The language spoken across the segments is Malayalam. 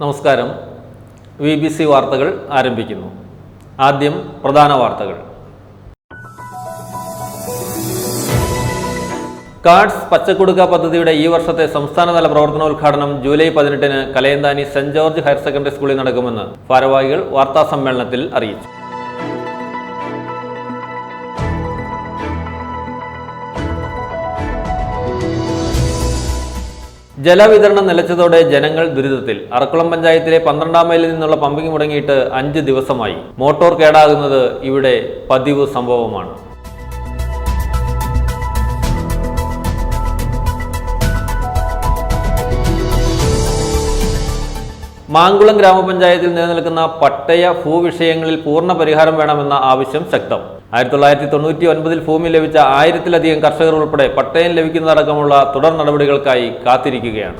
നമസ്കാരം. VBC വാർത്തകൾ ആരംഭിക്കുന്നു. ആദ്യം പ്രധാന വാർത്തകൾ. കാർഡ്സ് പച്ചക്കുടുക്ക പദ്ധതിയുടെ ഈ വർഷത്തെ സംസ്ഥാനതല പ്രവർത്തനോദ്ഘാടനം ജൂലൈ 18-ന് Kalayanthani Saint George higher secondary സ്കൂളിൽ നടക്കുമെന്ന് ഭാരവാഹികൾ വാർത്താസമ്മേളനത്തിൽ അറിയിച്ചു. ജലവിതരണം നിലച്ചതോടെ ജനങ്ങൾ ദുരിതത്തിൽ. അറക്കുളം പഞ്ചായത്തിലെ 12-ാം മൈലിൽ നിന്നുള്ള പമ്പിംഗ് മുടങ്ങിയിട്ട് 5 ദിവസമായി. മോട്ടോർ കേടാകുന്നത് ഇവിടെ പതിവ് സംഭവമാണ്. മാങ്കുളം ഗ്രാമപഞ്ചായത്തിൽ നിലനിൽക്കുന്ന പട്ടയ ഭൂവിഷയങ്ങളിൽ പൂർണ്ണ പരിഹാരം വേണമെന്ന ആവശ്യം ശക്തം. 1999 ഭൂമി ലഭിച്ച 1000-ലധികം കർഷകർ ഉൾപ്പെടെ പട്ടയം ലഭിക്കുന്നതടക്കമുള്ള തുടർ നടപടികൾക്കായി കാത്തിരിക്കുകയാണ്.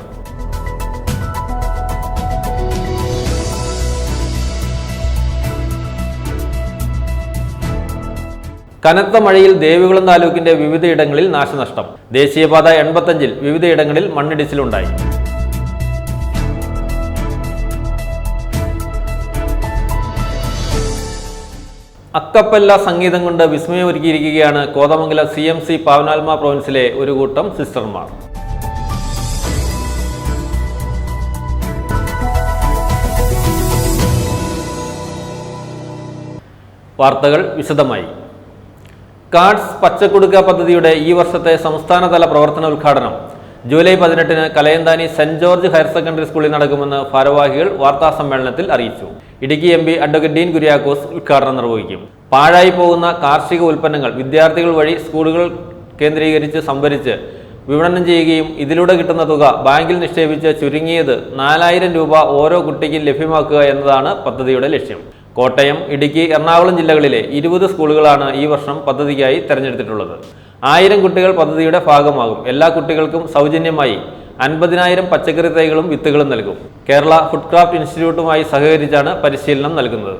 കനത്ത മഴയിൽ ദേവികുളം താലൂക്കിന്റെ വിവിധയിടങ്ങളിൽ നാശനഷ്ടം. ദേശീയപാത 85-ൽ വിവിധയിടങ്ങളിൽ മണ്ണിടിച്ചിലുണ്ടായി. അക്കപ്പല്ല സംഗീതം കൊണ്ട് വിസ്മയമൊരുക്കിയിരിക്കുകയാണ് കോതമംഗലം CMC പാവനാത്മ പ്രൊവിൻസിലെ ഒരു കൂട്ടം സിസ്റ്റർമാർ. വാർത്തകൾ വിശദമായി. കാർഡ്സ് പച്ചക്കുടുക്ക പദ്ധതിയുടെ ഈ വർഷത്തെ സംസ്ഥാനതല പ്രവർത്തനോദ്ഘാടനം ജൂലൈ 18-ന് Kalayanthani Saint George higher secondary സ്കൂളിൽ നടക്കുമെന്ന് ഭാരവാഹികൾ വാർത്താസമ്മേളനത്തിൽ അറിയിച്ചു. Idukki MP advocate Dean Kuriakose ഉദ്ഘാടനം നിർവഹിക്കും. പാഴായി പോകുന്ന കാർഷിക ഉൽപ്പന്നങ്ങൾ വിദ്യാർത്ഥികൾ വഴി സ്കൂളുകൾ കേന്ദ്രീകരിച്ച് സംഭരിച്ച് വിപണനം ചെയ്യുകയും ഇതിലൂടെ കിട്ടുന്ന തുക ബാങ്കിൽ നിക്ഷേപിച്ച് ചുരുങ്ങിയത് 4000 രൂപ ഓരോ കുട്ടിക്കും ലഭ്യമാക്കുക എന്നതാണ് പദ്ധതിയുടെ ലക്ഷ്യം. കോട്ടയം, ഇടുക്കി, എറണാകുളം ജില്ലകളിലെ 20 സ്കൂളുകളാണ് ഈ വർഷം പദ്ധതിക്കായി തെരഞ്ഞെടുത്തിട്ടുള്ളത്. 1000 കുട്ടികൾ പദ്ധതിയുടെ ഭാഗമാകും. എല്ലാ കുട്ടികൾക്കും സൗജന്യമായി 50,000 പച്ചക്കറി തൈകളും വിത്തുകളും നൽകും. കേരള ഫുഡ് ക്രാഫ്റ്റ് ഇൻസ്റ്റിറ്റ്യൂട്ടുമായി സഹകരിച്ചാണ് പരിശീലനം നൽകുന്നത്.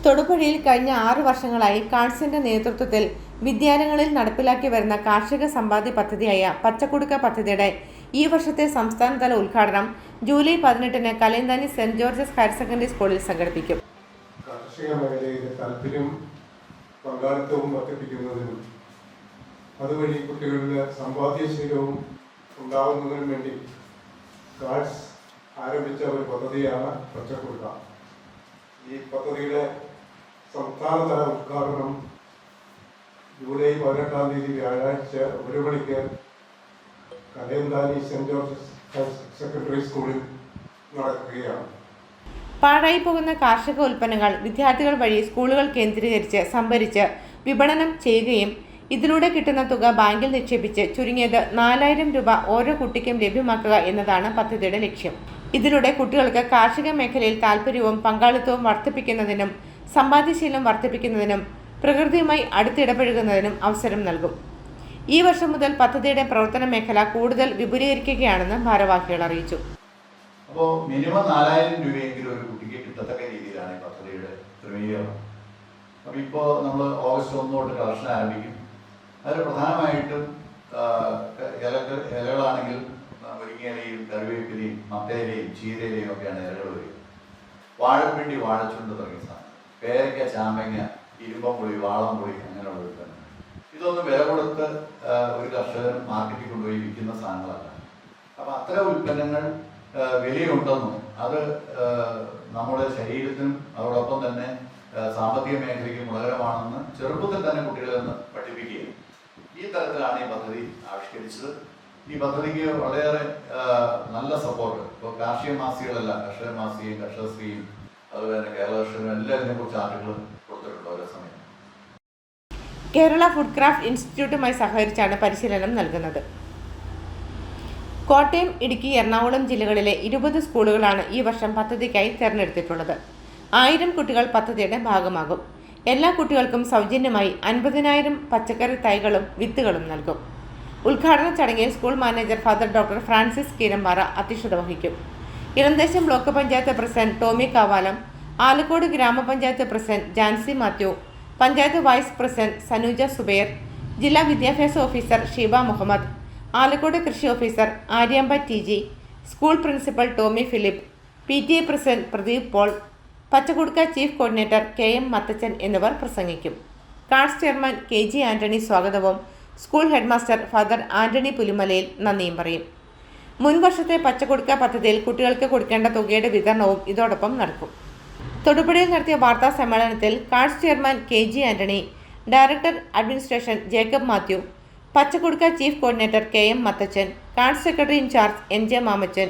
തൊടുപുഴയിൽ കഴിഞ്ഞ 6 വർഷങ്ങളായി കാർഡ്സിന്റെ നേതൃത്വത്തിൽ വിദ്യാലയങ്ങളിൽ നടപ്പിലാക്കി വരുന്ന കാർഷിക സമ്പാദ്യ പദ്ധതിയായ പച്ചക്കുടുക്ക പദ്ധതിയുടെ ഈ വർഷത്തെ സംസ്ഥാനതല ഉദ്ഘാടനം ജൂലൈ 18-ന് Kalayanthani Saint George's higher secondary സ്കൂളിൽ സംഘടിപ്പിക്കും. കാർഷിക മേഖലയിലെ താല്പര്യം പങ്കാളിത്തവും വർദ്ധിപ്പിക്കുന്നതിനും അതുവഴി കുട്ടികളുടെ സമ്പാദ്യശീലവും ഉണ്ടാകുന്നതിനും വേണ്ടി കാർഡ്സ് ആരംഭിച്ച ഒരു പദ്ധതിയാണ് പച്ചക്കുടുക്ക. ഈ പദ്ധതിയുടെ സംസ്ഥാനതല ഉദ്ഘാടനം ജൂലൈ 18-ാം തീയതി വ്യാഴാഴ്ച 1 മണിക്ക് Kalayanthani Saint George's higher secondary സ്കൂളിൽ നടക്കുകയാണ്. പാഴായി പോകുന്ന കാർഷിക ഉൽപ്പന്നങ്ങൾ വിദ്യാർത്ഥികൾ വഴി സ്കൂളുകൾ കേന്ദ്രീകരിച്ച് സംഭരിച്ച് വിപണനം ചെയ്യുകയും ഇതിലൂടെ കിട്ടുന്ന തുക ബാങ്കിൽ നിക്ഷേപിച്ച് ചുരുങ്ങിയത് 4000 രൂപ ഓരോ കുട്ടിക്കും ലഭ്യമാക്കുക എന്നതാണ് പദ്ധതിയുടെ ലക്ഷ്യം. ഇതിലൂടെ കുട്ടികൾക്ക് കാർഷിക മേഖലയിൽ താല്പര്യവും പങ്കാളിത്തവും വർദ്ധിപ്പിക്കുന്നതിനും സമ്പാദ്യശീലം വർദ്ധിപ്പിക്കുന്നതിനും പ്രകൃതിയുമായി അടുത്തിടപഴകുന്നതിനും അവസരം നൽകും. ഈ വർഷം മുതൽ പദ്ധതിയുടെ പ്രവർത്തന മേഖല കൂടുതൽ വിപുലീകരിക്കുകയാണെന്ന് ഭാരവാഹികൾ അറിയിച്ചു. അപ്പോൾ മിനിമം 4000 രൂപയെങ്കിലും ഒരു കുട്ടിക്ക് കിട്ടത്തക്ക രീതിയിലാണ് ഈ പദ്ധതിയുടെ ക്രമീകരണം. അപ്പോൾ ഇപ്പോൾ നമ്മൾ ഓഗസ്റ്റ് 1 തൊട്ട് കളക്ഷൻ ആരംഭിക്കും. അതിൽ പ്രധാനമായിട്ടും ഇലകളാണെങ്കിൽ മുരിങ്ങയിലയും കറിവേപ്പിലയും മത്തയിലയും ചീരയിലയും ഒക്കെയാണ് ഇലകൾ വരിക. വാഴപ്പിണ്ടി, വാഴച്ചുണ്ട് തുടങ്ങിയ സാധനം, പേരയ്ക്ക, ചാമ്പങ്ങ, ഇരുമ്പമ്പുളി, വാളംപുളി അങ്ങനെയുള്ള ഉൽപ്പന്നം. ഇതൊന്നും വില കൊടുത്ത് ഒരു കർഷകൻ മാർക്കറ്റിൽ കൊണ്ടുപോയി വിൽക്കുന്ന സാധനങ്ങളല്ല. അപ്പം അത്തരം ഉൽപ്പന്നങ്ങൾ വിലയുണ്ടെന്നും അത് നമ്മുടെ ശരീരത്തിനും അതോടൊപ്പം തന്നെ സാമ്പത്തിക മേഖലയ്ക്ക് ഗുണകരമാണെന്ന് ചെറുപ്പത്തിൽ തന്നെ കുട്ടികളെ ഒന്ന് പഠിപ്പിക്കുകയും ഈ തരത്തിലാണ് ഈ പദ്ധതി ആവിഷ്കരിച്ചത്. ഈ പദ്ധതിക്ക് വളരെയേറെ നല്ല സപ്പോർട്ട് ഇപ്പോൾ കാർഷിക മാസികകളെല്ലാം, കർഷക മാസികയും കർഷകശ്രീയും അതുപോലെ തന്നെ കേരള കർഷകരും എല്ലാം ഇതിനെക്കുറിച്ച് ആർട്ടിക്കിൾ കൊടുത്തിട്ടുണ്ട് ഓരോ സമയം. കേരള ഫുഡ് ക്രാഫ്റ്റ് ഇൻസ്റ്റിറ്റ്യൂട്ടുമായി സഹകരിച്ചാണ് പരിശീലനം നൽകുന്നത്. കോട്ടയം, ഇടുക്കി, എറണാകുളം ജില്ലകളിലെ 20 സ്കൂളുകളാണ് ഈ വർഷം പദ്ധതിക്കായി തിരഞ്ഞെടുത്തിട്ടുള്ളത്. 1000 കുട്ടികൾ പദ്ധതിയുടെ ഭാഗമാകും. എല്ലാ കുട്ടികൾക്കും സൗജന്യമായി 50,000 പച്ചക്കറി തൈകളും വിത്തുകളും നൽകും. ഉദ്ഘാടന ചടങ്ങിൽ school manager father doctor Francis Keerampara അധ്യക്ഷത വഹിക്കും. Elamdesam block panchayat president Tommy Kavalam, Alakode grama panchayat president Jancy Mathew, panchayat vice president Sanuja Zubair, ജില്ലാ വിദ്യാഭ്യാസ ഓഫീസർ ഷീബ മുഹമ്മദ്, ആലക്കോട് കൃഷി officer Aryamba TG, school principal Tommy Philip, PTA president Pradeep Paul, Pachakkudukka chief coordinator KM Mathachan എന്നിവർ പ്രസംഗിക്കും. കാഡ്സ് ചെയർമാൻ KG ആന്റണി സ്വാഗതവും സ്കൂൾ ഹെഡ്മാസ്റ്റർ ഫാദർ ആന്റണി പുലിമലയിൽ നന്ദിയും പറയും. മുൻവർഷത്തെ പച്ചക്കുടുക്ക പദ്ധതിയിൽ കുട്ടികൾക്ക് കൊടുക്കേണ്ട തുകയുടെ വിതരണവും ഇതോടൊപ്പം നടക്കും. തൊടുപുഴയിൽ നടത്തിയ വാർത്താ സമ്മേളനത്തിൽ CADS chairman KG Antony, director administration Jacob Mathew, Pachakkudukka chief coordinator KM Mathachan, CADS secretary in charge NJ Mamachan,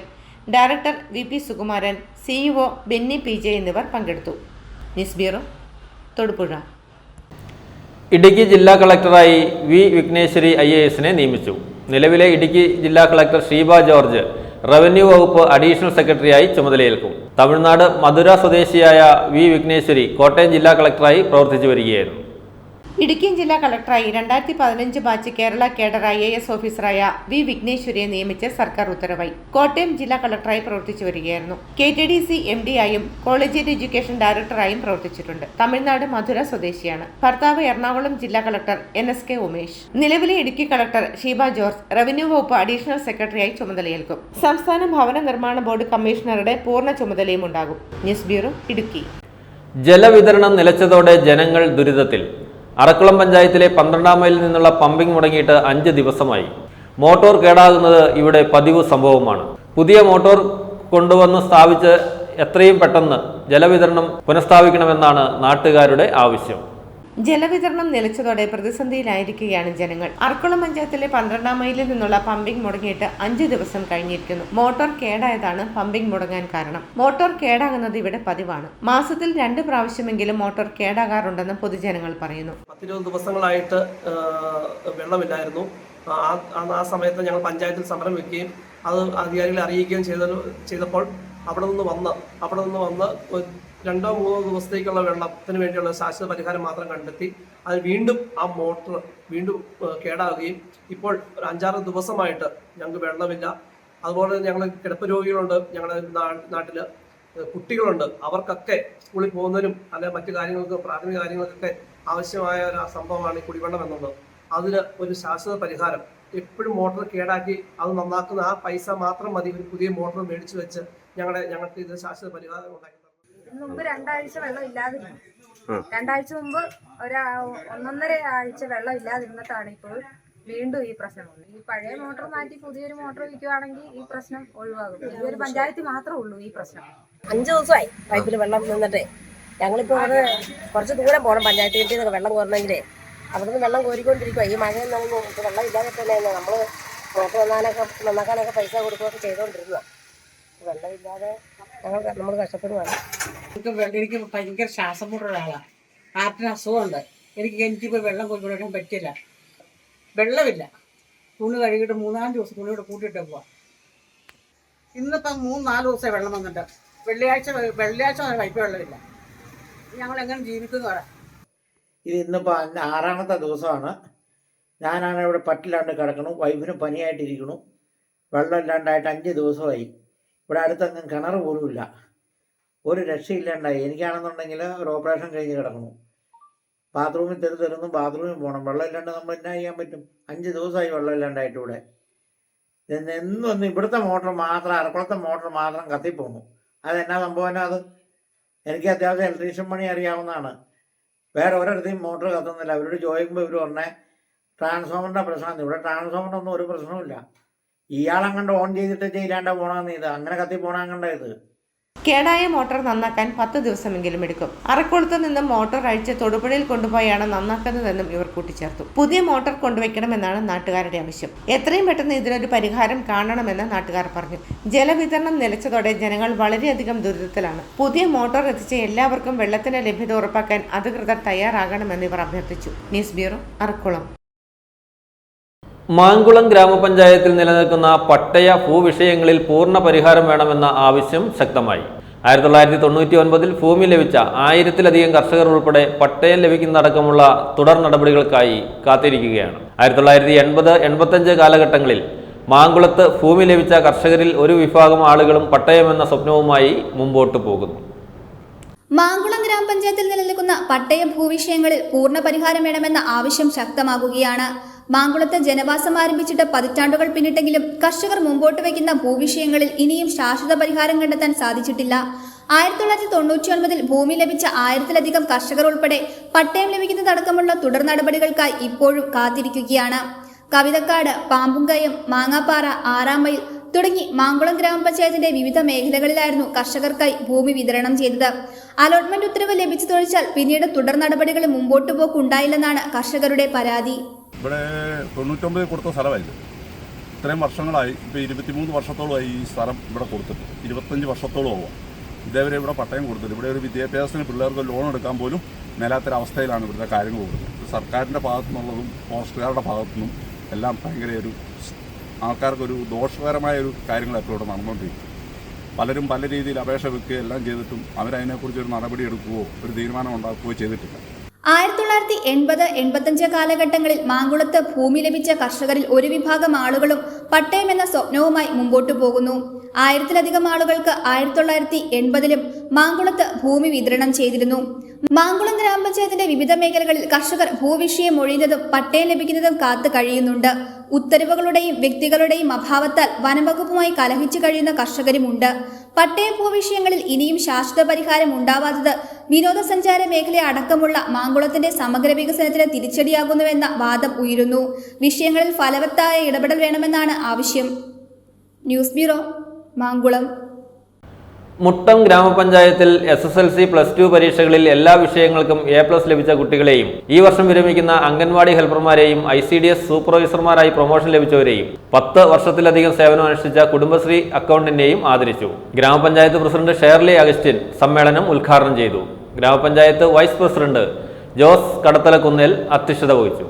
director VP Sukumaran, CEO Benny PJ എന്നിവർ പങ്കെടുത്തു. News bureau, Thodupuzha. ഇടുക്കി ജില്ലാ കളക്ടറായി V വിഘ്നേശ്വരി IAS നിയമിച്ചു. നിലവിലെ ഇടുക്കി ജില്ലാ കളക്ടർ ഷീബ ജോർജ് റവന്യൂ വകുപ്പ് അഡീഷണൽ സെക്രട്ടറിയായി ചുമതലയേൽക്കും. തമിഴ്നാട് മധുര സ്വദേശിയായ V വിഘ്നേശ്വരി കോട്ടയം ജില്ലാ കളക്ടറായി പ്രവർത്തിച്ചു വരികയായിരുന്നു. ഇടുക്കി ജില്ലാ കളക്ടറായി 2015 ബാച്ച് കേരള കേഡർ IAS ഓഫീസറായ V വിഘ്നേശ്വരിയെ നിയമിച്ച് സർക്കാർ ഉത്തരവായി. കോട്ടയം ജില്ലാ കളക്ടറായി പ്രവർത്തിച്ചു വരികയായിരുന്നു. KTDC MD ആയും കോളേജിയറ്റ് എഡ്യൂക്കേഷൻ ഡയറക്ടറായും പ്രവർത്തിച്ചിട്ടുണ്ട്. തമിഴ്നാട് മധുര സ്വദേശിയാണ്. ഭർത്താവ് എറണാകുളം ജില്ലാ കളക്ടർ NSK ഉമേഷ്. നിലവിലെ Idukki collector Sheeba George revenue വകുപ്പ് അഡീഷണൽ സെക്രട്ടറിയായി ചുമതലയേൽക്കും. സംസ്ഥാന ഭവന നിർമ്മാണ ബോർഡ് കമ്മീഷണറുടെ പൂർണ്ണ ചുമതലയും ഉണ്ടാകും. News bureau, Idukki. ജലവിതരണം നിലച്ചതോടെ ജനങ്ങൾ ദുരിതത്തിൽ. അറക്കുളം പഞ്ചായത്തിലെ 12-ാം മൈലിൽ നിന്നുള്ള പമ്പിംഗ് മുടങ്ങിയിട്ട് 5 ദിവസമായി. മോട്ടോർ കേടാകുന്നത് ഇവിടെ പതിവ് സംഭവമാണ്. പുതിയ മോട്ടോർ കൊണ്ടുവന്ന് സ്ഥാപിച്ച് എത്രയും പെട്ടെന്ന് ജലവിതരണം പുനഃസ്ഥാപിക്കണമെന്നാണ് നാട്ടുകാരുടെ ആവശ്യം. ജലവിതരണം നിലച്ചതോടെ പ്രതിസന്ധിയിലായിരിക്കുകയാണ് ജനങ്ങൾ. അറക്കുളം പഞ്ചായത്തിലെ 12-ാം മൈലിൽ നിന്നുള്ള പമ്പിംഗ് മുടങ്ങിയിട്ട് 5 ദിവസം കഴിഞ്ഞിരിക്കുന്നു. മോട്ടോർ കേടായതാണ് പമ്പിംഗ് മുടങ്ങാൻ കാരണം. മോട്ടോർ കേടാകുന്നത് ഇവിടെ പതിവാണ്. മാസത്തിൽ 2 പ്രാവശ്യമെങ്കിലും മോട്ടോർ കേടാകാറുണ്ടെന്ന് പൊതുജനങ്ങൾ പറയുന്നു. 10-20 ദിവസങ്ങളായിട്ട് വെള്ളമില്ലായിരുന്നു. ആ സമയത്ത് ഞങ്ങൾ പഞ്ചായത്തിൽ സമരം വെക്കുകയും അത് അധികാരികളെ അറിയിക്കുകയും ചെയ്തപ്പോൾ അവിടെ നിന്ന് വന്ന് 2-3 ദിവസത്തേക്കുള്ള വെള്ളത്തിന് വേണ്ടിയുള്ള ശാശ്വത പരിഹാരം മാത്രം കണ്ടെത്തി അത് വീണ്ടും ആ മോട്ടർ കേടാവുകയും ഇപ്പോൾ ഒരു 5-6 ദിവസമായിട്ട് ഞങ്ങൾക്ക് വെള്ളമില്ല. അതുപോലെ ഞങ്ങൾ കിടപ്പ് രോഗികളുണ്ട്, ഞങ്ങളുടെ നാട്ടിൽ കുട്ടികളുണ്ട്. അവർക്കൊക്കെ സ്കൂളിൽ പോകുന്നതിനും അല്ലെങ്കിൽ മറ്റു കാര്യങ്ങൾക്ക് പ്രാഥമിക കാര്യങ്ങൾക്കൊക്കെ ആവശ്യമായ ഒരു സംഭവമാണ് ഈ കുടിവെള്ളം എന്നത്. അതിന് ഒരു ശാശ്വത പരിഹാരം. എപ്പോഴും മോട്ടോർ കേടാക്കി അത് നന്നാക്കുന്ന ആ പൈസ മാത്രം മതി ഒരു പുതിയ മോട്ടോർ മേടിച്ചു വെച്ച് ഞങ്ങൾക്ക് ഇത് ശാശ്വത പരിഹാരം ഉണ്ടാക്കി. മുമ്പ് 2 ആഴ്ച വെള്ളം ഇല്ലാതിരുന്നു. 2 ആഴ്ച മുമ്പ് 1.5 ആഴ്ച വെള്ളം ഇല്ലാതിരുന്നിട്ടാണ് ഇപ്പോൾ വീണ്ടും ഈ പ്രശ്നം വന്നത്. ഈ പഴയ മോട്ടോർ മാറ്റി പുതിയൊരു മോട്ടോർ വയ്ക്കുവാണെങ്കിൽ ഈ പ്രശ്നം ഒഴിവാകും. ഈ ഒരു പഞ്ചായത്തിൽ മാത്രമേ ഉള്ളൂ ഈ പ്രശ്നം. 5 ദിവസമായി പൈപ്പിൽ വെള്ളം നിന്നിട്ട്. ഞങ്ങളിപ്പോൾ അത് കുറച്ച് ദൂരം പോകണം പഞ്ചായത്ത് വീട്ടിൽ നിന്ന് വെള്ളം കോരണമെങ്കിലേ. അവിടെ നിന്ന് വെള്ളം കോരിക്കൊണ്ടിരിക്കുക. ഈ മഴയിൽ നമുക്ക് വെള്ളം ഇല്ലാതെ തന്നെ നമ്മൾ മോട്ടോർ നന്നാക്കാനൊക്കെ പൈസ കൊടുക്കുകയൊക്കെ ചെയ്തുകൊണ്ടിരുന്നതാണ്. വെള്ളമില്ലാതെ നമ്മൾ കഷ്ടപ്പെടുവാണ്. എനിക്ക് ഭയങ്കര ശ്വാസം മുട്ട ഒരാളാണ്. ഹാർട്ടിന് അസുഖമുണ്ട്. എനിക്കിപ്പോൾ വെള്ളം കൊണ്ടുവരാൻ പറ്റില്ല. വെള്ളമില്ല. തുണി കഴുകിയിട്ട് 3-4 ദിവസം തുണിയോടെ കൂട്ടിയിട്ട് പോവാം. ഇന്നിപ്പം 3-4 ദിവസമായി വെള്ളം വന്നിട്ട്. വെള്ളിയാഴ്ച പൈപ്പ് വെള്ളമില്ല. ഞങ്ങൾ എങ്ങനെ ജീവിക്കുന്നു പറയാം. ഇത് ഇന്നിപ്പോൾ 6-ാമത്തെ ദിവസമാണ്. ഞാനാണ് ഇവിടെ പറ്റില്ലാണ്ട് കിടക്കണു. വൈഫിന് പനിയായിട്ടിരിക്കണു. വെള്ളമില്ലാണ്ടായിട്ട് 5 ദിവസമായി. ഇവിടെ അടുത്തെങ്ങും കിണർ പോലുമില്ല. ഒരു രക്ഷയില്ലാണ്ടായി. എനിക്കാണെന്നുണ്ടെങ്കിൽ ഒരു ഓപ്പറേഷൻ കഴിഞ്ഞ് കിടക്കണു. ബാത്റൂമിൽ തരുന്നു, ബാത്റൂമിൽ പോകണം. വെള്ളമില്ലാണ്ട് നമ്മൾ എന്നാ ചെയ്യാൻ പറ്റും? 5 ദിവസമായി വെള്ളമില്ലാണ്ടായിട്ട് ഇവിടെ. എന്നും ഇവിടുത്തെ മോട്ടർ മാത്രം, അറക്കുളത്തെ മോട്ടർ മാത്രം കത്തിപ്പോന്നു. അതെന്നാ സംഭവം? അത് എനിക്ക് അത്യാവശ്യം ഇലക്ട്രീഷ്യൻ പണി അറിയാവുന്നതാണ്. വേറെ ഒരിടത്തും മോട്ടർ കത്തുന്നില്ല. അവരോട് ചോദിക്കുമ്പോൾ ഇവർ പറഞ്ഞേ ട്രാൻസ്ഫോമറിൻ്റെ പ്രശ്നമാണ്. ഇവിടെ ട്രാൻസ്ഫോമറിനൊന്നും ഒരു പ്രശ്നവുമില്ല. ഇയാളെങ്ങണ്ട് ഓൺ ചെയ്തിട്ട് ചെയ്യില്ലാണ്ട് പോകണമെന്ന് ഇത് അങ്ങനെ കത്തി പോകണമെങ്കണ്ട ഇത്. കേടായ മോട്ടോർ നന്നാക്കാൻ 10 ദിവസമെങ്കിലും എടുക്കും. അറക്കുളത്ത് നിന്നും മോട്ടോർ അഴിച്ച് തൊടുപുഴയിൽ കൊണ്ടുപോയാണ് നന്നാക്കുന്നതെന്നും ഇവർ കൂട്ടിച്ചേർത്തു. പുതിയ മോട്ടോർ കൊണ്ടുവയ്ക്കണമെന്നാണ് നാട്ടുകാരുടെ ആവശ്യം. എത്രയും പെട്ടെന്ന് ഇതിനൊരു പരിഹാരം കാണണമെന്ന് നാട്ടുകാർ പറഞ്ഞു. ജലവിതരണം നിലച്ചതോടെ ജനങ്ങൾ വളരെയധികം ദുരിതത്തിലാണ്. പുതിയ മോട്ടോർ എത്തിച്ച് എല്ലാവർക്കും വെള്ളത്തിന്റെ ലഭ്യത ഉറപ്പാക്കാൻ അധികൃതർ തയ്യാറാകണമെന്ന് ഇവർ അഭ്യർത്ഥിച്ചു. News bureau, Arakkulam. മാങ്കുളം ഗ്രാമപഞ്ചായത്തിൽ നിലനിൽക്കുന്ന പട്ടയ ഭൂവിഷയങ്ങളിൽ പൂർണ്ണ പരിഹാരം വേണമെന്ന ആവശ്യം ശക്തമായി. 1999 ഭൂമി ലഭിച്ച 1000-ലധികം കർഷകർ ഉൾപ്പെടെ പട്ടയം ലഭിക്കുന്നതടക്കമുള്ള തുടർ നടപടികൾക്കായി കാത്തിരിക്കുകയാണ്. 1980-85 കാലഘട്ടങ്ങളിൽ മാങ്കുളത്ത് ഭൂമി ലഭിച്ച കർഷകരിൽ ഒരു വിഭാഗം ആളുകളും പട്ടയമെന്ന സ്വപ്നവുമായി മുമ്പോട്ട് പോകുന്നു. മാങ്കുളം ഗ്രാമപഞ്ചായത്തിൽ നിലനിൽക്കുന്ന പട്ടയ ഭൂവിഷയങ്ങളിൽ പൂർണ്ണ പരിഹാരം വേണമെന്ന ആവശ്യം ശക്തമാകുകയാണ്. മാങ്കുളത്ത് ജനവാസം ആരംഭിച്ചിട്ട് പതിറ്റാണ്ടുകൾ പിന്നിട്ടെങ്കിലും കർഷകർ മുമ്പോട്ട് വയ്ക്കുന്ന ഭൂവിഷയങ്ങളിൽ ഇനിയും ശാശ്വത പരിഹാരം കണ്ടെത്താൻ സാധിച്ചിട്ടില്ല. 1999 ഭൂമി ലഭിച്ച 1000-ലധികം കർഷകർ ഉൾപ്പെടെ പട്ടയം ലഭിക്കുന്നതടക്കമുള്ള തുടർ നടപടികൾക്കായി ഇപ്പോഴും കാത്തിരിക്കുകയാണ്. കവിതക്കാട്, പാമ്പുംകയം, മാങ്ങാപ്പാറ, ആറാമൈൽ തുടങ്ങി മാങ്കുളം ഗ്രാമപഞ്ചായത്തിന്റെ വിവിധ മേഖലകളിലായിരുന്നു കർഷകർക്കായി ഭൂമി വിതരണം ചെയ്തത്. അലോട്ട്മെന്റ് ഉത്തരവ് ലഭിച്ചതൊഴിച്ചാൽ പിന്നീട് തുടർ നടപടികൾ മുമ്പോട്ട് പോക്കുണ്ടായില്ലെന്നാണ് കർഷകരുടെ പരാതി. ഇവിടെ 99 കൊടുത്ത സ്ഥലമായിരുന്നു. ഇത്രയും വർഷങ്ങളായി, ഇപ്പോൾ 23 വർഷത്തോളമായി ഈ സ്ഥലം ഇവിടെ കൊടുത്തിട്ട്, 25 വർഷത്തോളമാവുക. ഇതേവരെ ഇവിടെ പട്ടയം കൊടുത്തിട്ട്, ഇവിടെ ഒരു വിദ്യാഭ്യാസത്തിന് പിള്ളേർക്ക് ലോൺ എടുക്കാൻ പോലും മേലാത്തൊരവസ്ഥയിലാണ് ഇവിടുത്തെ കാര്യങ്ങൾ കൊടുക്കുന്നത്. സർക്കാരിൻ്റെ ഭാഗത്തു നിന്നുള്ളതും ഫോറസ്റ്റുകാരുടെ ഭാഗത്തു നിന്നും എല്ലാം ഭയങ്കര ഒരു ആൾക്കാർക്കൊരു ദോഷകരമായ ഒരു കാര്യങ്ങളൊക്കെ ഇവിടെ നടന്നുകൊണ്ടിരിക്കും. പലരും പല രീതിയിൽ അപേക്ഷ വെക്കുകയോ എല്ലാം ചെയ്തിട്ടും അവരതിനെക്കുറിച്ചൊരു നടപടി എടുക്കുകയോ ഒരു തീരുമാനം ഉണ്ടാക്കുകയോ ചെയ്തിട്ടില്ല. 1980-85 കാലഘട്ടങ്ങളിൽ മാങ്കുളത്ത് ഭൂമി ലഭിച്ച കർഷകരിൽ ഒരു വിഭാഗം ആളുകളും പട്ടയം എന്ന സ്വപ്നവുമായി മുമ്പോട്ടു പോകുന്നു. 1000-ലധികം ആളുകൾക്ക് 1980-ലും മാങ്കുളത്ത് ഭൂമി വിതരണം ചെയ്തിരുന്നു. മാങ്കുളം ഗ്രാമപഞ്ചായത്തിന്റെ വിവിധ മേഖലകളിൽ കർഷകർ ഭൂവിഷയം ഒഴിയുന്നതും പട്ടയം ലഭിക്കുന്നതും കാത്തു കഴിയുന്നുണ്ട്. ഉത്തരവുകളുടെയും വ്യക്തികളുടെയും അഭാവത്താൽ വനംവകുപ്പുമായി കലഹിച്ചു കഴിയുന്ന കർഷകരുമുണ്ട്. പട്ടയ ഭൂവിഷയങ്ങളിൽ ഇനിയും ശാശ്വത പരിഹാരം ഉണ്ടാവാത്തത് വിനോദസഞ്ചാര മേഖല അടക്കമുള്ള മാങ്കുളത്തിന്റെ സമഗ്ര വികസനത്തിന് തിരിച്ചടിയാകുന്നുവെന്ന വാദം ഉയരുന്നു. വിഷയങ്ങളിൽ ഫലവത്തായ ഇടപെടൽ വേണമെന്നാണ് ആവശ്യം. News bureau, Mankulam. മുട്ടം ഗ്രാമപഞ്ചായത്തിൽ SSLC +2 പരീക്ഷകളിൽ എല്ലാ വിഷയങ്ങൾക്കും A+ ലഭിച്ച കുട്ടികളെയും ഈ വർഷം വിരമിക്കുന്ന അംഗൻവാടി ഹെൽപ്പർമാരെയും ICDS സൂപ്പർവൈസർമാരായി പ്രൊമോഷൻ ലഭിച്ചവരെയും 10 വർഷത്തിലധികം സേവനമനുഷ്ഠിച്ച കുടുംബശ്രീ അക്കൗണ്ടന്റിനെയും ആദരിച്ചു. ഗ്രാമപഞ്ചായത്ത് പ്രസിഡന്റ് ഷേർലി അഗസ്റ്റിൻ സമ്മേളനം ഉദ്ഘാടനം ചെയ്തു. ഗ്രാമപഞ്ചായത്ത് വൈസ് പ്രസിഡന്റ് ജോസ് കടത്തലക്കുന്നേൽ അധ്യക്ഷത വഹിച്ചു.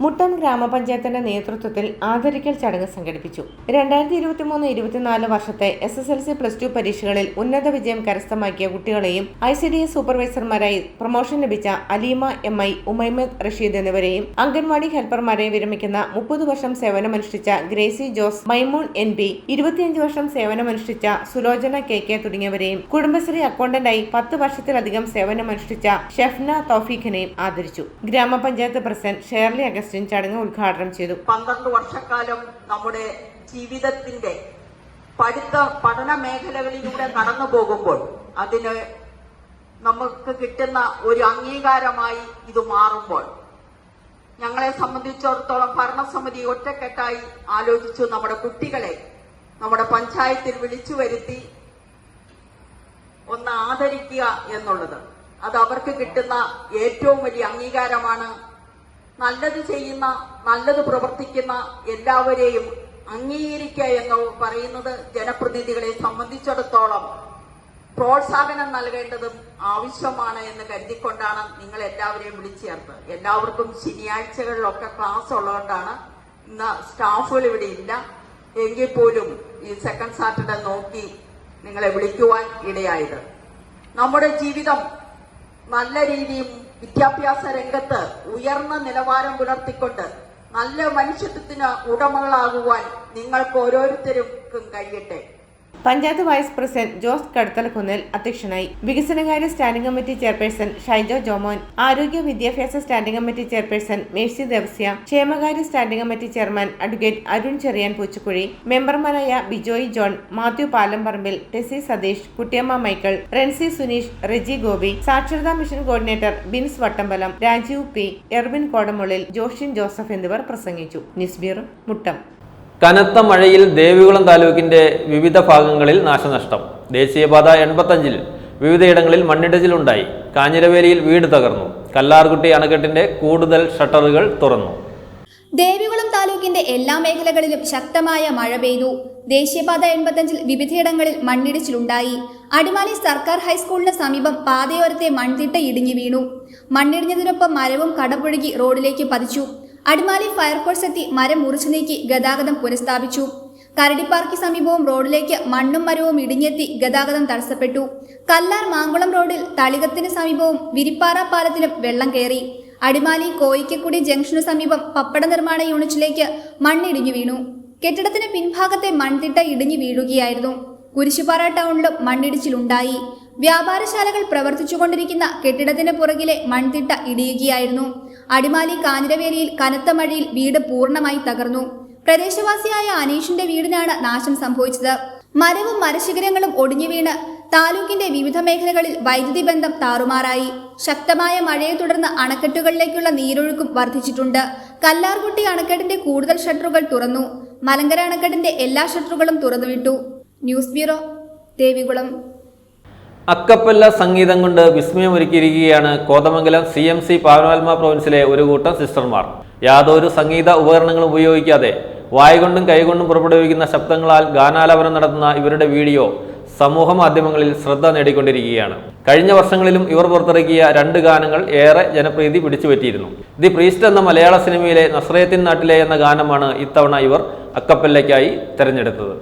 മുട്ടം ഗ്രാമപഞ്ചായത്തിന്റെ നേതൃത്വത്തിൽ ആദരിക്കൽ ചടങ്ങ് സംഘടിപ്പിച്ചു. 2023-24 വർഷത്തെ SSLC +2 പരീക്ഷകളിൽ ഉന്നത വിജയം കരസ്ഥമാക്കിയ കുട്ടികളെയും ICDS സൂപ്പർവൈസർമാരായി പ്രൊമോഷൻ ലഭിച്ച അലീമ MI, ഉമൈമത് റഷീദ് എന്നിവരെയും അംഗൻവാടി ഹെൽപ്പർമാരെ വിരമിക്കുന്ന 30 വർഷം സേവനമനുഷ്ഠിച്ച ഗ്രേസി ജോസ്, മൈമൂൺ NB, 25 വർഷം സേവനമനുഷ്ഠിച്ച സുലോചന KK തുടങ്ങിയവരെയും കുടുംബശ്രീ അക്കൗണ്ടന്റായി 10 വർഷത്തിലധികം സേവനമനുഷ്ഠിച്ച ഷെഫ്ന തൗഫീഖിനെയും ആദരിച്ചു. ഗ്രാമപഞ്ചായത്ത് പ്രസിഡന്റ് ഷേർലി അഗസ്റ്റിൻ ചടങ്ങ് ഉദ്ഘാടനം ചെയ്തു. 12 വർഷക്കാലം നമ്മുടെ ജീവിതത്തിന്റെ പഠന മേഖലകളിലൂടെ കടന്നു പോകുമ്പോൾ അതിന് നമുക്ക് കിട്ടുന്ന ഒരു അംഗീകാരമായി ഇത് മാറുമ്പോൾ ഞങ്ങളെ സംബന്ധിച്ചിടത്തോളം ഭരണസമിതി ഒറ്റക്കെട്ടായി ആലോചിച്ചു നമ്മുടെ കുട്ടികളെ നമ്മുടെ പഞ്ചായത്തിൽ വിളിച്ചു വരുത്തി ഒന്ന് ആദരിക്കുക എന്നുള്ളത്. അത് അവർക്ക് കിട്ടുന്ന ഏറ്റവും വലിയ അംഗീകാരമാണ്. നല്ലത് ചെയ്യുന്ന, നല്ലത് പ്രവർത്തിക്കുന്ന എല്ലാവരെയും അംഗീകരിക്കുക എന്ന് പറയുന്നത് ജനപ്രതിനിധികളെ സംബന്ധിച്ചിടത്തോളം പ്രോത്സാഹനം നൽകേണ്ടതും ആവശ്യമാണ് എന്ന് കരുതിക്കൊണ്ടാണ് നിങ്ങൾ എല്ലാവരെയും വിളിച്ചു ചേർത്തത്. എല്ലാവർക്കും ശനിയാഴ്ചകളിലൊക്കെ ക്ലാസ് ഉള്ളതുകൊണ്ടാണ് ഇന്ന് സ്റ്റാഫുകൾ ഇവിടെ ഇല്ല. എങ്കിൽ പോലും ഈ സെക്കൻഡ് സാറ്റർഡേ നോക്കി നിങ്ങളെ വിളിക്കുവാൻ ഇടയായത്. നമ്മുടെ ജീവിതം നല്ല രീതിയിൽ വിദ്യാഭ്യാസ രംഗത്ത് ഉയർന്ന നിലവാരം പുലർത്തിക്കൊണ്ട് നല്ല മനുഷ്യത്വത്തിന് ഉടമകളാകുവാൻ നിങ്ങൾക്ക് ഓരോരുത്തർക്കും കഴിയട്ടെ. Panchayat vice president Jose Kadathalakkunnel അധ്യക്ഷനായി. വികസനകാര്യ standing committee chairperson Shaijo Jomon, ആരോഗ്യ വിദ്യാഭ്യാസ standing committee chairperson Mercy Devasia, ക്ഷേമകാര്യ standing committee chairman advocate Arun Cherian Poochukuzhi, മെമ്പർമാരായ Bijoy John, Mathew Palamparambil, Tessy Satheesh, Kuttiyamma Michael, Rency Suneesh, Reji Gopi, സാക്ഷരതാ mission coordinator Bins Vattambalam, Rajeev P, Erwin Kodamullil, Joshin Joseph എന്നിവർ പ്രസംഗിച്ചു. News bureau, Muttom. കനത്ത മഴയിൽ ദേവികുളം താലൂക്കിന്റെ വിവിധ ഭാഗങ്ങളിൽ നാശനഷ്ടം. ദേശീയപാത 85-ൽ വിവിധയിടങ്ങളിൽ മണ്ണിടിച്ചിലുണ്ടായി. കാഞ്ഞിരവേലിയിൽ വീട് തകർന്നു. കല്ലാർകുട്ടി അണക്കെട്ടിന്റെ കൂടുതൽ ഷട്ടറുകൾ തുറന്നു. ദേവികുളം താലൂക്കിന്റെ എല്ലാ മേഖലകളിലും ശക്തമായ മഴ പെയ്തു. ദേശീയപാത 85-ൽ വിവിധയിടങ്ങളിൽ മണ്ണിടിച്ചിലുണ്ടായി. അടിമാലി സർക്കാർ ഹൈസ്കൂളിന് സമീപം പാതയോരത്തെ മൺതിട്ട ഇടിഞ്ഞു വീണു. മണ്ണിടിഞ്ഞതിനൊപ്പം മരവും കടപുഴകി റോഡിലേക്ക് പതിച്ചു. അടിമാലി ഫയർഫോഴ്സ് എത്തി മരം മുറിച്ചു നീക്കി ഗതാഗതം പുനഃസ്ഥാപിച്ചു. കരടിപ്പാർക്ക് സമീപവും റോഡിലേക്ക് മണ്ണും മരവും ഇടിഞ്ഞെത്തി ഗതാഗതം തടസ്സപ്പെട്ടു. കല്ലാർ മാങ്കുളം റോഡിൽ തളികത്തിന് സമീപവും വിരിപ്പാറ പാലത്തിലും വെള്ളം കയറി. അടിമാലി കോയിക്കക്കുടി ജംഗ്ഷനു സമീപം പപ്പട നിർമ്മാണ യൂണിറ്റിലേക്ക് മണ്ണിടിഞ്ഞു വീണു. കെട്ടിടത്തിന് പിൻഭാഗത്തെ മൺതിട്ട ഇടിഞ്ഞു വീഴുകയായിരുന്നു. കുരിശുപാറ ടൗണിലും മണ്ണിടിച്ചിലുണ്ടായി. വ്യാപാരശാലകൾ പ്രവർത്തിച്ചുകൊണ്ടിരിക്കുന്ന കെട്ടിടത്തിന് പുറകിലെ മൺതിട്ട ഇടിയുകയായിരുന്നു. അടിമാലി കാഞ്ഞിരവേലിയിൽ കനത്ത മഴയിൽ വീട് പൂർണ്ണമായി തകർന്നു. പ്രദേശവാസിയായ അനീഷിന്റെ വീടിനാണ് നാശം സംഭവിച്ചത്. മരവും മരശിഖരങ്ങളും ഒടിഞ്ഞു വീണ് താലൂക്കിന്റെ വിവിധ മേഖലകളിൽ വൈദ്യുതി ബന്ധം താറുമാറായി. ശക്തമായ മഴയെ തുടർന്ന് അണക്കെട്ടുകളിലേക്കുള്ള നീരൊഴുക്കും വർദ്ധിച്ചിട്ടുണ്ട്. കല്ലാർകുട്ടി അണക്കെട്ടിന്റെ കൂടുതൽ ഷട്ടറുകൾ തുറന്നു. മലങ്കര അണക്കെട്ടിന്റെ എല്ലാ ഷട്ടറുകളും തുറന്നുവിട്ടു. News bureau, Devikulam. അക്കപ്പല്ല സംഗീതം കൊണ്ട് വിസ്മയമൊരുക്കിയിരിക്കുകയാണ് കോതമംഗലം CMC പാവനാത്മ പ്രൊവിൻസിലെ ഒരു കൂട്ടം സിസ്റ്റർമാർ. യാതൊരു സംഗീത ഉപകരണങ്ങളും ഉപയോഗിക്കാതെ വായുകൊണ്ടും കൈകൊണ്ടും പുറപ്പെടുവിക്കുന്ന ശബ്ദങ്ങളാൽ ഗാനാലാപനം നടത്തുന്ന ഇവരുടെ വീഡിയോ സമൂഹ മാധ്യമങ്ങളിൽ ശ്രദ്ധ നേടിക്കൊണ്ടിരിക്കുകയാണ്. കഴിഞ്ഞ വർഷങ്ങളിലും ഇവർ പുറത്തിറക്കിയ 2 ഗാനങ്ങൾ ഏറെ ജനപ്രീതി പിടിച്ചുപറ്റിയിരുന്നു. ദി പ്രീസ്റ്റ് എന്ന മലയാള സിനിമയിലെ നസ്രയത്തിൻ നാട്ടിലെ എന്ന ഗാനമാണ് ഇത്തവണ ഇവർ അക്കപ്പല്ലയ്ക്കായി തെരഞ്ഞെടുത്തത്.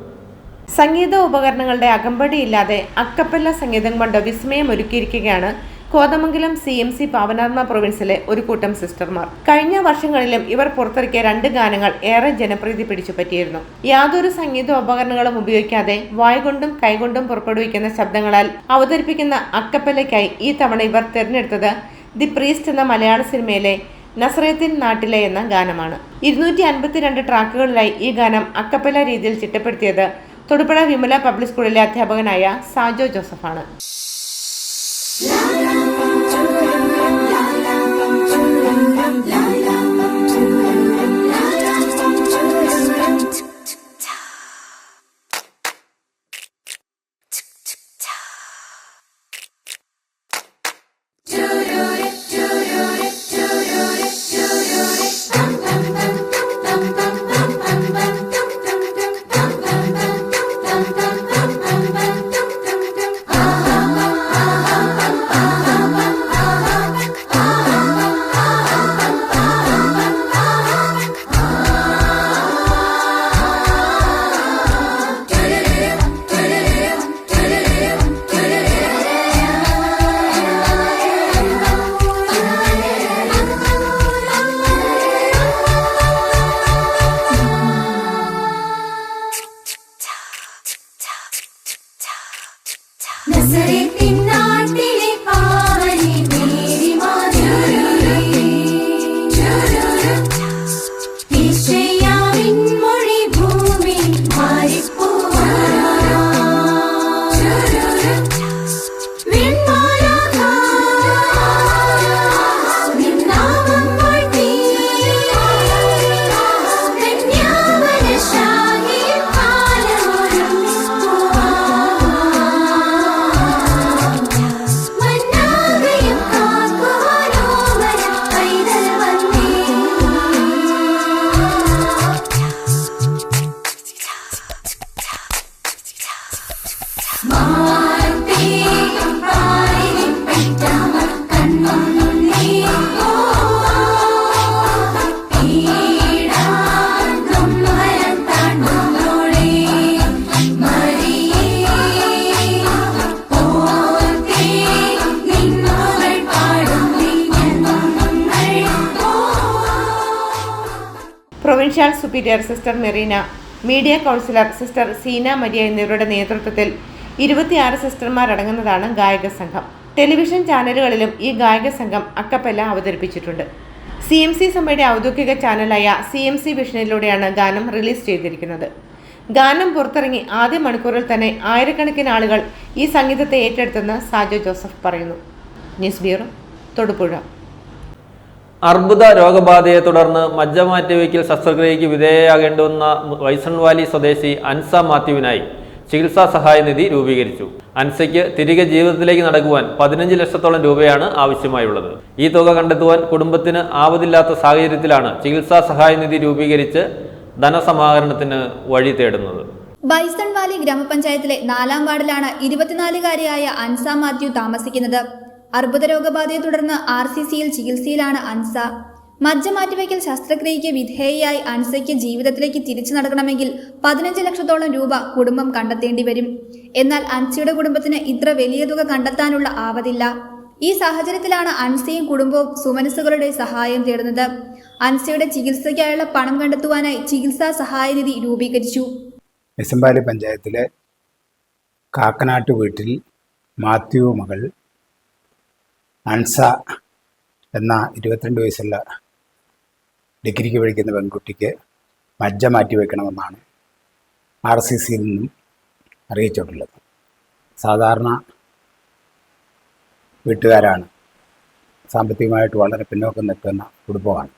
സംഗീത ഉപകരണങ്ങളുടെ അകമ്പടിയില്ലാതെ അക്കപ്പല്ല സംഗീതം കൊണ്ട് വിസ്മയം ഒരുക്കിയിരിക്കുകയാണ് കോതമംഗലം CMC പാവനാത്മ പ്രൊവിൻസിലെ ഒരു കൂട്ടം സിസ്റ്റർമാർ. കഴിഞ്ഞ വർഷങ്ങളിലും ഇവർ പുറത്തിറക്കിയ 2 ഗാനങ്ങൾ ഏറെ ജനപ്രീതി പിടിച്ചുപറ്റിയിരുന്നു. യാതൊരു സംഗീത ഉപകരണങ്ങളും ഉപയോഗിക്കാതെ വായുകൊണ്ടും കൈകൊണ്ടും പുറപ്പെടുവിക്കുന്ന ശബ്ദങ്ങളാൽ അവതരിപ്പിക്കുന്ന അക്കപ്പല്ലയ്ക്കായി ഈ തവണ ഇവർ തിരഞ്ഞെടുത്തത് ദി പ്രീസ്റ്റ് എന്ന മലയാള സിനിമയിലെ നസ്രയത്തിൻ നാട്ടിലെ എന്ന ഗാനമാണ്. 252 ട്രാക്കുകളിലായി ഈ ഗാനം അക്കപ്പല്ല രീതിയിൽ ചിട്ടപ്പെടുത്തിയത് തൊടുപുഴ വിമല പബ്ലിക് സ്കൂളിലെ അധ്യാപകനായ സാജോ ജോസഫാണ്. Provincial superior sister Merina, media councillor sister Seena Maria എന്നിവരുടെ നേതൃത്വത്തിൽ 26 സിസ്റ്റർമാരടങ്ങുന്നതാണ് ഗായക സംഘം. ടെലിവിഷൻ ചാനലുകളിലും ഈ ഗായക സംഘം അക്കപ്പല്ല അവതരിപ്പിച്ചിട്ടുണ്ട്. CMC സഭയുടെ ഔദ്യോഗിക ചാനലായ CMC വിഷനിലൂടെയാണ് ഗാനം റിലീസ് ചെയ്തിരിക്കുന്നത്. ഗാനം പുറത്തിറങ്ങി ആദ്യ മണിക്കൂറിൽ തന്നെ ആയിരക്കണക്കിന് ആളുകൾ ഈ സംഗീതത്തെ ഏറ്റെടുത്തെന്ന് സാജോ ജോസഫ് പറയുന്നു. News bureau, Thodupuzha. അർബുദ രോഗബാധയെ തുടർന്ന് മജ്ജ മാറ്റിവയ്ക്കൽ ശസ്ത്രക്രിയയ്ക്ക് വിധേയയാകേണ്ടുന്ന വൈസൺവാലി സ്വദേശി അൻസ മാത്യുവിനായി ചികിത്സാ സഹായ നിധി രൂപീകരിച്ചു. അൻസയ്ക്ക് തിരികെ ജീവിതത്തിലേക്ക് നടക്കുവാൻ 15 ലക്ഷത്തോളം രൂപയാണ് ആവശ്യമായുള്ളത്. ഈ തുക കണ്ടെത്തുവാൻ കുടുംബത്തിന് ആവതില്ലാത്ത സാഹചര്യത്തിലാണ് ചികിത്സാ സഹായ നിധി രൂപീകരിച്ച് ധനസമാഹരണത്തിന് വഴി തേടുന്നത്. ബൈസൺവാലി ഗ്രാമപഞ്ചായത്തിലെ 4-ാം വാർഡിലാണ് 24-കാരിയായ അൻസ മാത്യു താമസിക്കുന്നത്. അർബുദ രോഗബാധയെ തുടർന്ന് RCCയിൽ ചികിത്സയിലാണ് അൻസ. മജ്ജ മാറ്റിവയ്ക്കൽ ശസ്ത്രക്രിയയ്ക്ക് വിധേയയായി അൻസയ്ക്ക് ജീവിതത്തിലേക്ക് തിരിച്ചു നടക്കണമെങ്കിൽ 15 ലക്ഷത്തോളം രൂപ കുടുംബം കണ്ടെത്തേണ്ടി വരും. എന്നാൽ അൻസയുടെ കുടുംബത്തിന് ഇത്ര വലിയ തുക കണ്ടെത്താനുള്ള ആവതില്ല. ഈ സാഹചര്യത്തിലാണ് അൻസയും കുടുംബവും സുമനസ്സുകളുടെ സഹായം തേടുന്നത്. അൻസയുടെ ചികിത്സയ്ക്കായുള്ള പണം കണ്ടെത്തുവാനായി ചികിത്സാ സഹായനിധി രൂപീകരിച്ചു. ബൈസൺവാലി പഞ്ചായത്തിലെ കാക്കനാട്ട് വീട്ടിൽ മാത്യു മകൾ അൻസ എന്ന 22 വയസ്സുള്ള ഡിഗ്രിക്ക് പഠിക്കുന്ന പെൺകുട്ടിക്ക് മജ്ജ മാറ്റിവെക്കണമെന്നാണ് RCCയിൽ നിന്നും അറിയിച്ചിട്ടുള്ളത്. സാധാരണ വീട്ടുകാരാണ്, സാമ്പത്തികമായിട്ട് വളരെ പിന്നോക്കം നിൽക്കുന്ന കുടുംബമാണ്.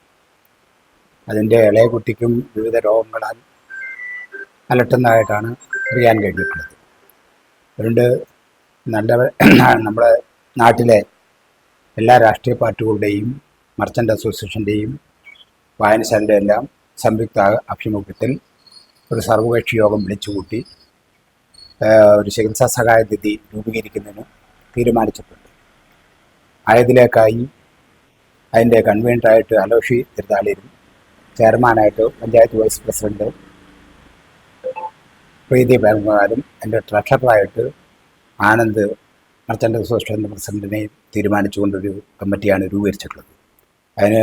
അതിൻ്റെ ഇളയ കുട്ടിക്കും വിവിധ രോഗങ്ങളാൽ അലട്ടുന്നതായിട്ടാണ് അറിയാൻ കഴിഞ്ഞിട്ടുള്ളത്. അതുകൊണ്ട് നമ്മുടെ നാട്ടിലെ എല്ലാ രാഷ്ട്രീയ പാർട്ടികളുടെയും മർച്ചൻ്റ് അസോസിയേഷൻ്റെയും വായനശാലയുടെ എല്ലാം സംയുക്ത ആഭിമുഖ്യത്തിൽ ഒരു സർവകക്ഷി യോഗം വിളിച്ചുകൂട്ടി ഒരു ചികിത്സാ സഹായ നിധി രൂപീകരിക്കുന്നതിന് തീരുമാനിച്ചിട്ടുണ്ട്. ആയതിലേക്കായി അതിൻ്റെ കൺവീനറായിട്ട് അലോഷി തിരുതാളിരും, ചെയർമാനായിട്ട് പഞ്ചായത്ത് വൈസ് പ്രസിഡന്റ് പ്രീതി പ്രേംകുമാരും, എൻ്റെ ട്രഷററായിട്ട് ആനന്ദ് മർച്ചൻ്റ് അസോസിയേഷൻ പ്രസിഡന്റിനെയും തീരുമാനിച്ചുകൊണ്ടൊരു കമ്മിറ്റിയാണ് രൂപീകരിച്ചിട്ടുള്ളത്. അതിന്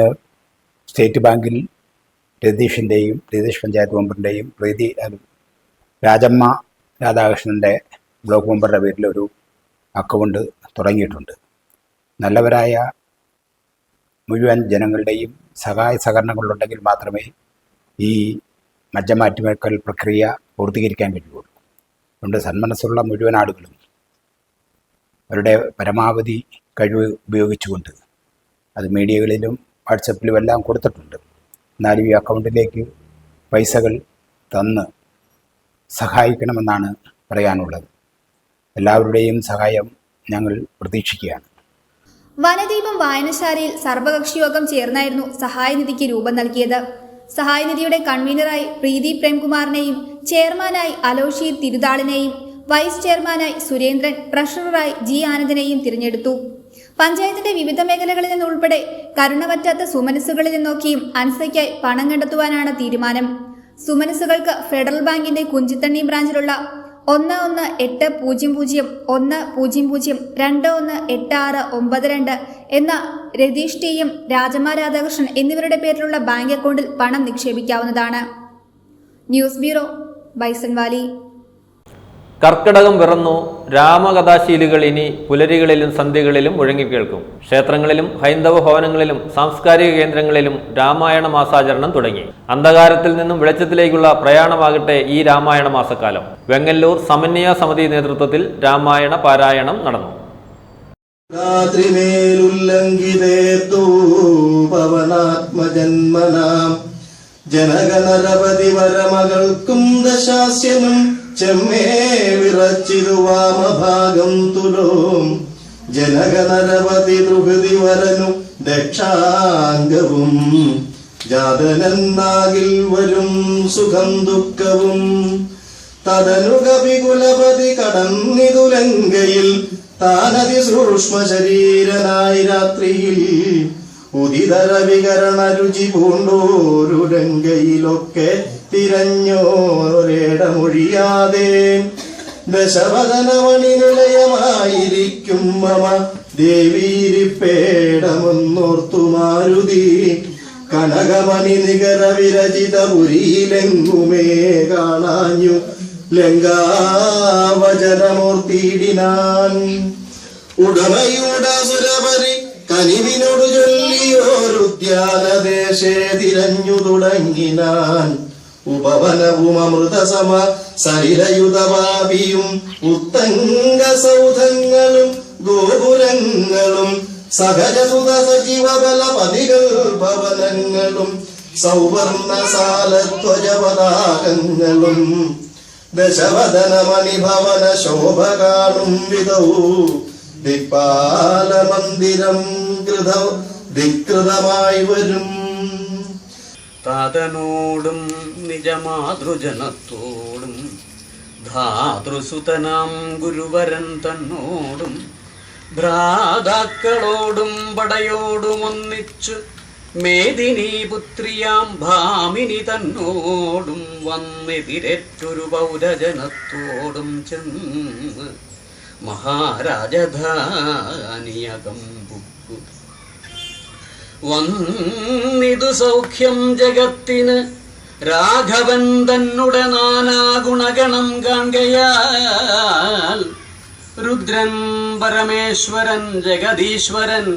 സ്റ്റേറ്റ് ബാങ്കിൽ രതീഷിൻ്റെയും രതീഷ് പഞ്ചായത്ത് മെമ്പറിൻ്റെയും പ്രീതി രാജമ്മ രാധാകൃഷ്ണൻ്റെ ബ്ലോക്ക് മെമ്പറുടെ പേരിലൊരു അക്കൗണ്ട് തുടങ്ങിയിട്ടുണ്ട്. നല്ലവരായ മുഴുവൻ ജനങ്ങളുടെയും സഹായ സഹകരണങ്ങളുണ്ടെങ്കിൽ മാത്രമേ ഈ മജ്ജ മാറ്റിവെക്കൽ പ്രക്രിയ പൂർത്തീകരിക്കാൻ കഴിയുള്ളൂ. അതുകൊണ്ട് സന്മനസ്സുള്ള മുഴുവൻ ആളുകളും അവരുടെ പരമാവധി കഴിവ് ഉപയോഗിച്ചുകൊണ്ട് അത് മീഡിയകളിലും വാട്സപ്പിലും എല്ലാം കൊടുത്തിട്ടുണ്ട്. എന്നാലും ഈ അക്കൗണ്ടിലേക്ക് പൈസകൾ തന്ന് സഹായിക്കണമെന്നാണ് പറയാനുള്ളത്. എല്ലാവരുടെയും സഹായം ഞങ്ങൾ പ്രതീക്ഷിക്കുകയാണ്. വനദീപം വായനശാലയിൽ സർവകക്ഷി യോഗം ചേർന്നായിരുന്നു സഹായനിധിക്ക് രൂപം നൽകിയത്. സഹായനിധിയുടെ കൺവീനറായി പ്രീതി പ്രേംകുമാറിനെയും ചെയർമാനായി അലോഷി തിരുതാളിനെയും വൈസ് ചെയർമാനായി സുരേന്ദ്രൻ, ട്രഷററായി ജി ആനന്ദിനെയും തിരഞ്ഞെടുത്തു. പഞ്ചായത്തിന്റെ വിവിധ മേഖലകളിൽ നിന്നുൾപ്പെടെ കരുണവറ്റാത്ത സുമനസ്സുകളിൽ നിന്നൊക്കെയും അൻസയ്ക്കായി പണം കണ്ടെത്തുവാനാണ് തീരുമാനം. സുമനസ്സുകൾക്ക് ഫെഡറൽ ബാങ്കിന്റെ കുഞ്ചിത്തണ്ണി ബ്രാഞ്ചിലുള്ള 11801000218692 എന്ന രതീഷ് ടിയും രാജമ്മ രാധാകൃഷ്ണൻ എന്നിവരുടെ പേരിലുള്ള ബാങ്ക് അക്കൗണ്ടിൽ പണം നിക്ഷേപിക്കാവുന്നതാണ്. News bureau, Bison Valley. കർക്കിടകം പിറന്നു. രാമകഥാശീലുകൾ ഇനി പുലരികളിലും സന്ധ്യകളിലും മുഴങ്ങിക്കേൾക്കും. ക്ഷേത്രങ്ങളിലും ഹൈന്ദവ ഭവനങ്ങളിലും സാംസ്കാരിക കേന്ദ്രങ്ങളിലും രാമായണ മാസാചരണം തുടങ്ങി. അന്ധകാരത്തിൽ നിന്നും വെളിച്ചത്തിലേക്കുള്ള പ്രയാണമാകട്ടെ ഈ രാമായണ മാസക്കാലം. വെങ്ങല്ലൂർ സമന്വയ സമിതി നേതൃത്വത്തിൽ രാമായണ പാരായണം നടന്നു. ജനഗണരപതിവരമകൾക്കും ദശാസ്യനും ചെമ്മേ വിറച്ചിരുവാമഭാഗം തുലോം ജനഗണരപതി ദൃഹൃതിവരനും ദക്ഷാംഗവും ജാതനെന്നാകിൽ വരും സുഖം ദുഃഖവും തദനു കപികുലപതി കടന്നിതുലങ്കയിൽ താനതി സൂക്ഷ്മ ശരീരനായി രാത്രിയിൽ ഉദിതര വികരണ രുചി പൂണ്ടോരു രംഗയിലൊക്കെ തിരഞ്ഞോരേടമൊഴിയാതെ ദശവദനമണി നിലയമായിരിക്കും മമ ദേവീരിപ്പേടമൊന്നോർത്തു മാരുതി കനകമണി നികര വിരചിത പുരിയിലെങ്കുമേ കാണാഞ്ഞു ലങ്കാവചനമൂർത്തിയിടിനാൻ ഉടമയുടസുരപരി കനിവിനോട് ചൊല്ലിയോരുദ്യാനദേശേ തിരഞ്ഞു തുടങ്ങിനാൻ ഉപവനവും അമൃതസമ സൈലയുധവാപിയും ഉത്തംഗ സൗധങ്ങളും ഗോപുരങ്ങളും സഹജസുത സജീവബല പതികൾ ഭവനങ്ങളും സൗവർണസാലധ്വജപതാകങ്ങളും ദശവദനമണിഭവന ശോഭ കാണും വിധൗ ദിക്പാല മന്ദിരം ധികൃതമായി വരും. താതനോടും നിജമാതൃജനത്തോടും ധാതൃസുതനാം ഗുരുവരൻ തന്നോടും ഭ്രാതാക്കളോടും പടയോടും ഒന്നിച്ചു മേദിനി പുത്രിയാം ഭാമിനി തന്നോടും വന്നെതിരേറ്റൊരു പൗരജനത്തോടും ചെന്ന് മഹാരാജധാനിയകം പുക്കു വന്നിതു സൗഖ്യം ജഗത്തിന് രാഘവൻ തന്നുടെ നാനാഗുണഗണം കാൺകയാൽ രുദ്രൻ പരമേശ്വരൻ ജഗദീശ്വരൻ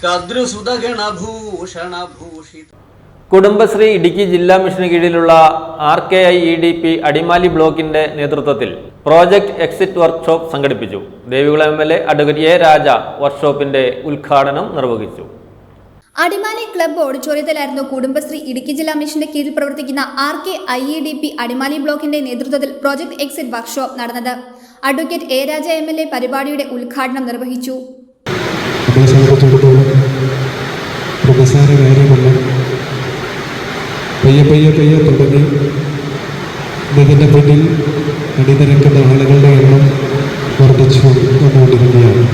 കദ്രുസുതഗണഭൂഷണഭൂഷിത. കുടുംബശ്രീ ഇടുക്കി ജില്ലാ മിഷന് കീഴിലുള്ള RKIEDP അടിമാലി ബ്ലോക്കിന്റെ നേതൃത്വത്തിൽ പ്രോജക്ട് എക്സിറ്റ് വർക്ക്ഷോപ്പ് സംഘടിപ്പിച്ചു. Devikulam MLA advocate A. രാജ വർക്ക്ഷോപ്പിന്റെ ഉദ്ഘാടനം നിർവഹിച്ചു. അടിമാലി ക്ലബ്ബ് ഓഡിറ്റോറിയത്തിലായിരുന്നു കുടുംബശ്രീ ഇടുക്കി ജില്ലാ മിഷന്റെ കീഴിൽ പ്രവർത്തിക്കുന്ന RKIEDP അടിമാലി ബ്ലോക്കിന്റെ നേതൃത്വത്തിൽ പ്രോജക്ട് എക്സിറ്റ് വർക്ക്ഷോപ്പ് നടന്നത്. Advocate A. രാജ MLA പരിപാടിയുടെ ഉദ്ഘാടനം നിർവഹിച്ചു. പയ്യെ തുടങ്ങി ഇതിൻ്റെ പിന്നിൽ അണിനിരക്കുന്ന ആളുകളുടെ എണ്ണം വർദ്ധിച്ചു വന്നുകൊണ്ടിരിക്കുകയാണ്.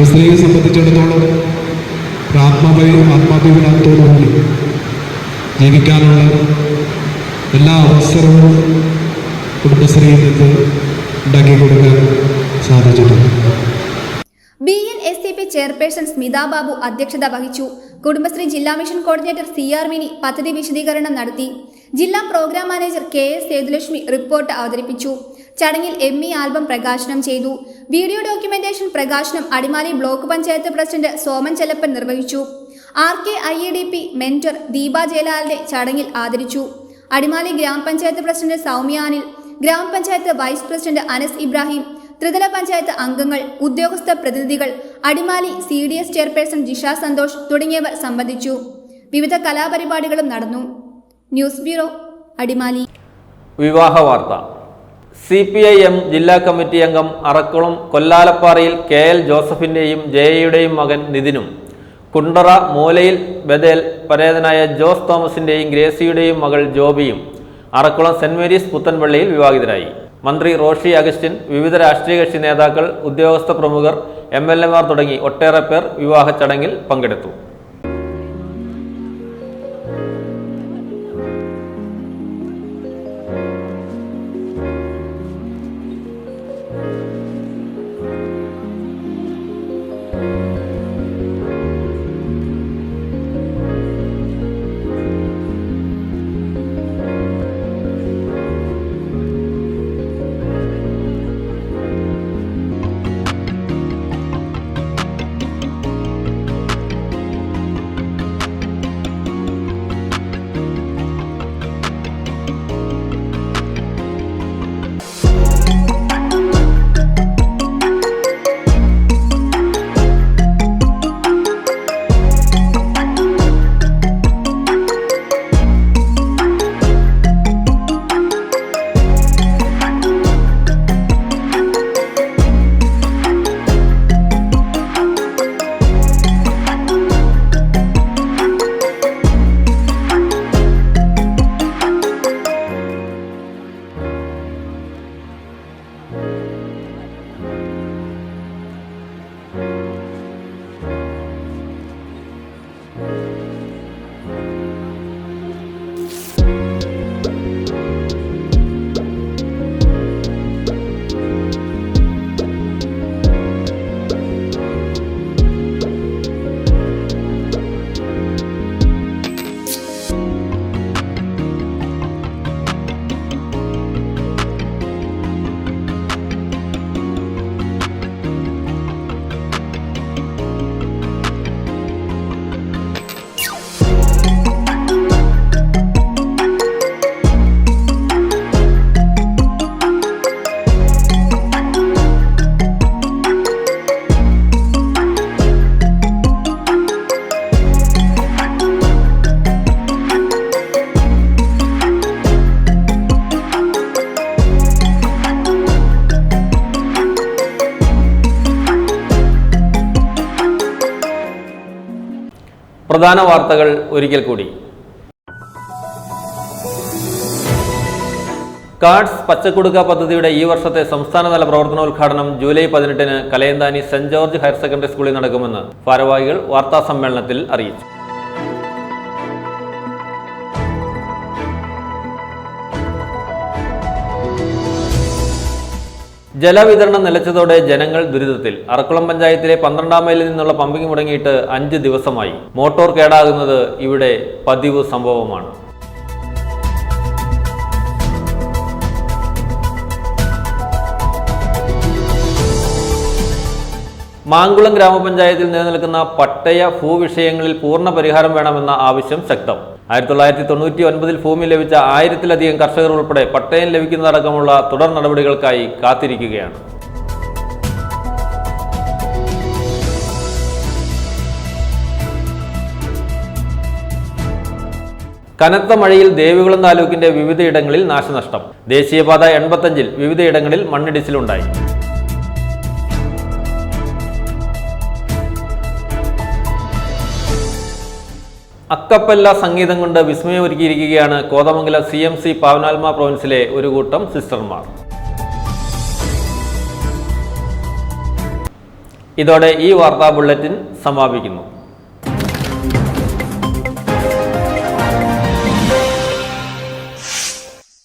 സ്ത്രീയെ സംബന്ധിച്ചിടത്തോളം ആത്മാഭിമാനത്തോടുകൂടി ജീവിക്കാനുള്ള എല്ലാ അവസരവും കുടുംബശ്രീയിൽ നിന്ന് ഉണ്ടാക്കി കൊടുക്കാൻ സാധിച്ചിട്ടുണ്ട്. BNSCP ചെയർപേഴ്സൺ സ്മിത ബാബു അധ്യക്ഷത വഹിച്ചു. കുടുംബശ്രീ ജില്ലാ മിഷൻ കോർഡിനേറ്റർ CR മിനി പദ്ധതി വിശദീകരണം നടത്തി. ജില്ലാ programme manager KS Sethulakshmi report അവതരിപ്പിച്ചു. ചടങ്ങിൽ ME ആൽബം പ്രകാശനം ചെയ്തു. വീഡിയോ ഡോക്യുമെന്റേഷൻ പ്രകാശനം അടിമാലി ബ്ലോക്ക് പഞ്ചായത്ത് പ്രസിഡന്റ് സോമൻ ചെല്ലപ്പൻ നിർവഹിച്ചു. RKIEDP മെന്റർ ദീപ ജയലാലിനെ ചടങ്ങിൽ ആദരിച്ചു. അടിമാലി ഗ്രാമപഞ്ചായത്ത് പ്രസിഡന്റ് സൗമ്യ അനിൽ, ഗ്രാമപഞ്ചായത്ത് വൈസ് പ്രസിഡന്റ് അനസ് ഇബ്രാഹിം, ത്രിതല പഞ്ചായത്ത് അംഗങ്ങൾ, ഉദ്യോഗസ്ഥ പ്രതിനിധികൾ, അടിമാലി CDS ചെയർപേഴ്സൺ ജിഷ സന്തോഷ് തുടങ്ങിയവർ സംബന്ധിച്ചു. വിവിധ കലാപരിപാടികളും നടന്നു. News bureau, Adimali. വിവാഹ വാർത്ത. CPIM ജില്ലാ കമ്മിറ്റി അംഗം അറക്കുളം കൊല്ലാലപ്പാറയിൽ KL ജോസഫിന്റെയും ജയയുടെയും മകൻ നിതിനും, കുണ്ടറ മൂലയിൽ ബദേൽ പരേതനായ ജോസ് തോമസിന്റെയും ഗ്രേസിയുടെയും മകൾ ജോബിയും അറക്കുളം സെന്റ് മേരീസ് പുത്തൻപള്ളിയിൽ വിവാഹിതരായി. മന്ത്രി റോഷി അഗസ്റ്റിൻ, വിവിധ രാഷ്ട്രീയ കക്ഷി നേതാക്കൾ, ഉദ്യോഗസ്ഥ പ്രമുഖർ, MLA മാർ തുടങ്ങി ഒട്ടേറെ പേർ വിവാഹ ചടങ്ങിൽ പങ്കെടുത്തു. പ്രധാന വാർത്തകൾ ഒരിക്കൽ കൂടി. കാർഡ്സ് പച്ചക്കുടുക്ക പദ്ധതിയുടെ ഈ വർഷത്തെ സംസ്ഥാനതല പ്രവർത്തനോദ്ഘാടനം ജൂലൈ 18-ന് Kalayanthani Saint George higher secondary സ്കൂളിൽ നടക്കുമെന്ന് ഭാരവാഹികൾ വാർത്താസമ്മേളനത്തിൽ അറിയിച്ചു. ജലവിതരണം നിലച്ചതോടെ ജനങ്ങൾ ദുരിതത്തിൽ. അറക്കുളം പഞ്ചായത്തിലെ 12-ാം മൈലിൽ നിന്നുള്ള പമ്പിംഗ് മുടങ്ങിയിട്ട് 5 ദിവസമായി. മോട്ടോർ കേടാകുന്നത് ഇവിടെ പതിവ് സംഭവമാണ്. മാങ്കുളം ഗ്രാമപഞ്ചായത്തിൽ നിലനിൽക്കുന്ന പട്ടയ ഭൂവിഷയങ്ങളിൽ പൂർണ്ണ പരിഹാരം വേണമെന്ന ആവശ്യം ശക്തം. 1999 ഭൂമി ലഭിച്ച 1000-ലധികം കർഷകർ ഉൾപ്പെടെ പട്ടയം ലഭിക്കുന്നതടക്കമുള്ള തുടർ നടപടികൾക്കായി കാത്തിരിക്കുകയാണ്. കനത്ത മഴയിൽ ദേവികുളം താലൂക്കിന്റെ വിവിധയിടങ്ങളിൽ നാശനഷ്ടം. ദേശീയപാത 85-ൽ വിവിധയിടങ്ങളിൽ മണ്ണിടിച്ചിലുണ്ടായി. അക്കപ്പല്ല സംഗീതം കൊണ്ട് വിസ്മയമൊരുക്കിയിരിക്കുകയാണ് കോതമംഗലം CMC പാവനാത്മ പ്രൊവിൻസിലെ ഒരു കൂട്ടം സിസ്റ്റർമാർ. ഇതോടെ ഈ വാർത്താ ബുള്ളറ്റിൻ സമാപിക്കുന്നു.